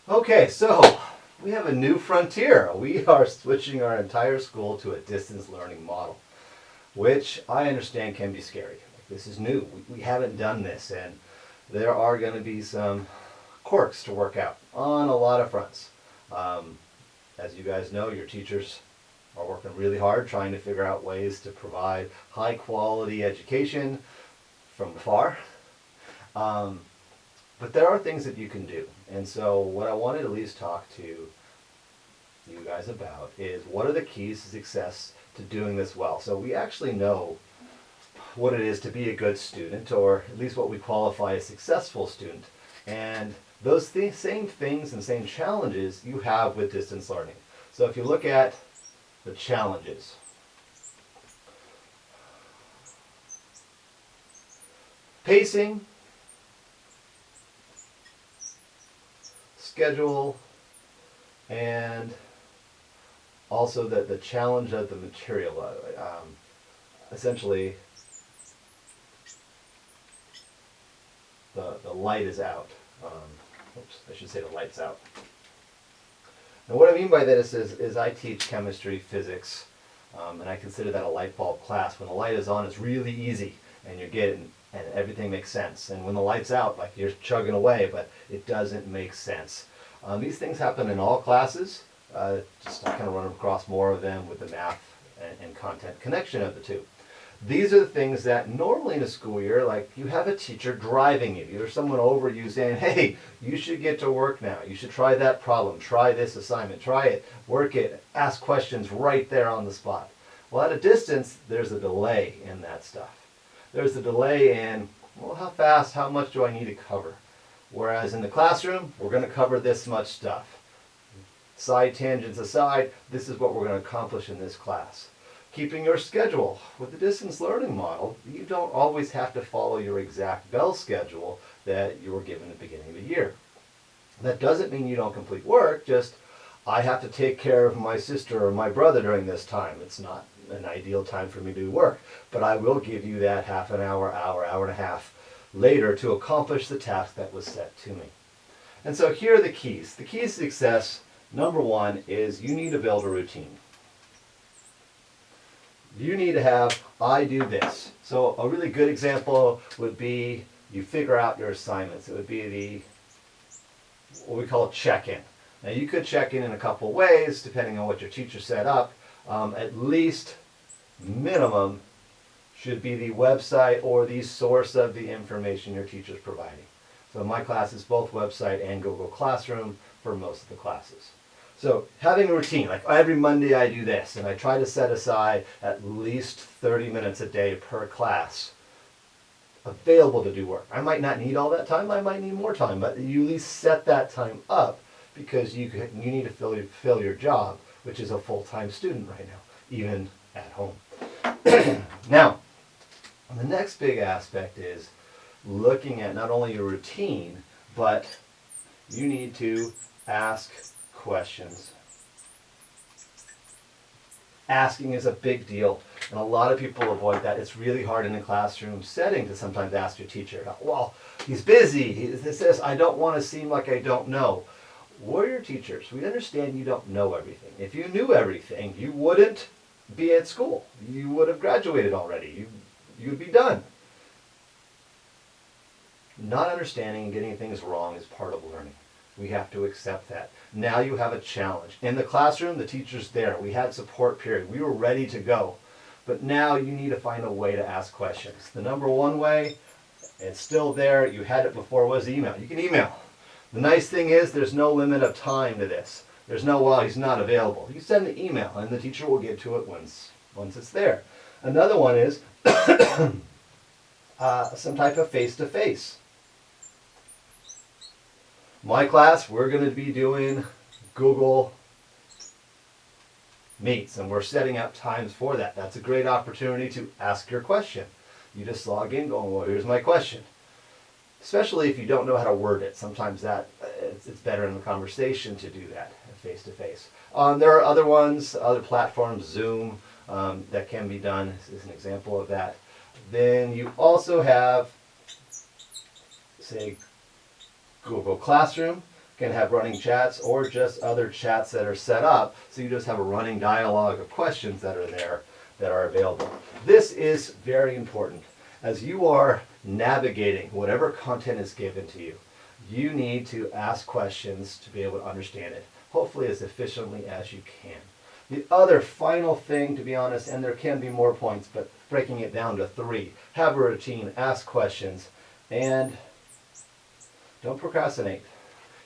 Okay, so we have a new frontier. We are switching our entire school to a distance learning model, which I understand can be scary. Like, this is new. We haven't done this, and there are going to be some quirks to work out on a lot of fronts. Um, as you guys know, your teachers are working really hard trying to figure out ways to provide high quality education from afar. Um, but there are things that you can do. And so what I wanted to at least talk to you guys about is what are the keys to success to doing this well. So we actually know what it is to be a good student, or at least what we qualify as successful student. And those same things and same challenges you have with distance learning. So if you look at the challenges, pacing, schedule, and also the challenge of the material. Essentially, the light is out. Oops, I should say the light's out. And what I mean by this is I teach chemistry, physics, and I consider that a light bulb class. When the light is on, it's really easy, and you're getting, and everything makes sense. And when the light's out, like you're chugging away, but it doesn't make sense. These things happen in all classes. Just I kind of run across more of them with the math and content connection of the two. These are the things that normally in a school year, like you have a teacher driving you. There's someone over you saying, hey, you should get to work now. You should try that problem. Try this assignment. Try it. Work it. Ask questions right there on the spot. Well, at a distance, there's a delay in that stuff. There's a delay in, well, how fast, how much do I need to cover? Whereas in the classroom, we're going to cover this much stuff. Side tangents aside, this is what we're going to accomplish in this class. Keeping your schedule. With the distance learning model, you don't always have to follow your exact bell schedule that you were given at the beginning of the year. That doesn't mean you don't complete work, just I have to take care of my sister or my brother during this time. It's not an ideal time for me to do work, but I will give you that half an hour, hour and a half later to accomplish the task that was set to me. And so here are the keys. The keys to success, number one, is you need to build a routine. You need to have, I do this. So a really good example would be you figure out your assignments. It would be what we call check-in. Now you could check in a couple ways depending on what your teacher set up. At least minimum should be the website or the source of the information your teacher is providing. So my class is both website and Google Classroom for most of the classes. So having a routine, like every Monday I do this, and I try to set aside at least 30 minutes a day per class available to do work. I might not need all that time, I might need more time, but you at least set that time up because you need to fill your job, which is a full-time student right now, even at home. Now, the next big aspect is looking at not only your routine, but you need to ask questions. Asking is a big deal, and a lot of people avoid that. It's really hard in a classroom setting to sometimes ask your teacher, well, he's busy, he's this, I don't want to seem like I don't know. We're your teachers. We understand you don't know everything. If you knew everything, you wouldn't be at school. You would have graduated already. You'd be done. Not understanding and getting things wrong is part of learning. We have to accept that. Now you have a challenge. In the classroom, the teacher's there. We had support period. We were ready to go. But now you need to find a way to ask questions. The number one way, it's still there, you had it before, was email. You can email. The nice thing is there's no limit of time to this. There's no, well, he's not available. You send the email and the teacher will get to it once it's there. Another one is some type of face-to-face. My class, we're going to be doing Google Meets, and we're setting up times for that. That's a great opportunity to ask your question. You just log in going, well, here's my question. Especially if you don't know how to word it. Sometimes it's better in the conversation to do that face-to-face. There are other ones, other platforms, Zoom, that can be done is an example of that. Then you also have, say, Google Classroom. can have running chats or just other chats that are set up, so you just have a running dialogue of questions that are there that are available. This is very important. As you are navigating whatever content is given to you, you need to ask questions to be able to understand it, hopefully as efficiently as you can. The other final thing, to be honest, and there can be more points, but breaking it down to 3, have a routine, ask questions, and don't procrastinate.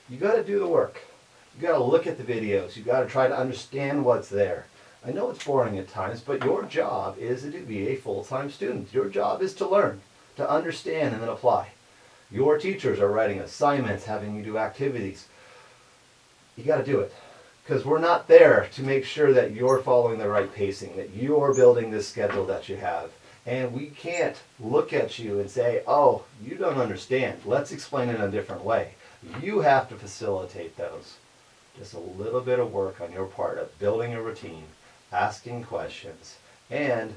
You got to do the work. You got to look at the videos. You got to try to understand what's there. I know it's boring at times, but your job is to be a full-time student. Your job is to learn, to understand, and then apply. Your teachers are writing assignments, having you do activities. You got to do it. Because we're not there to make sure that you're following the right pacing, that you're building this schedule that you have. And we can't look at you and say, oh, you don't understand. Let's explain it in a different way. You have to facilitate those. Just a little bit of work on your part of building a routine, asking questions, and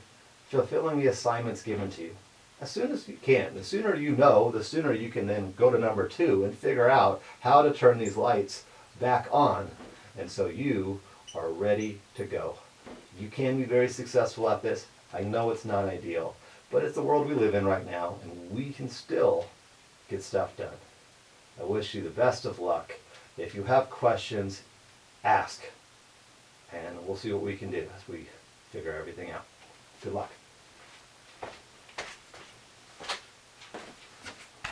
fulfilling the assignments given to you. As soon as you can. The sooner you know, the sooner you can then go to number 2 and figure out how to turn these lights back on. And so you are ready to go. You can be very successful at this. I know it's not ideal, but it's the world we live in right now, and we can still get stuff done. I wish you the best of luck. If you have questions, ask, and we'll see what we can do as we figure everything out. Good luck.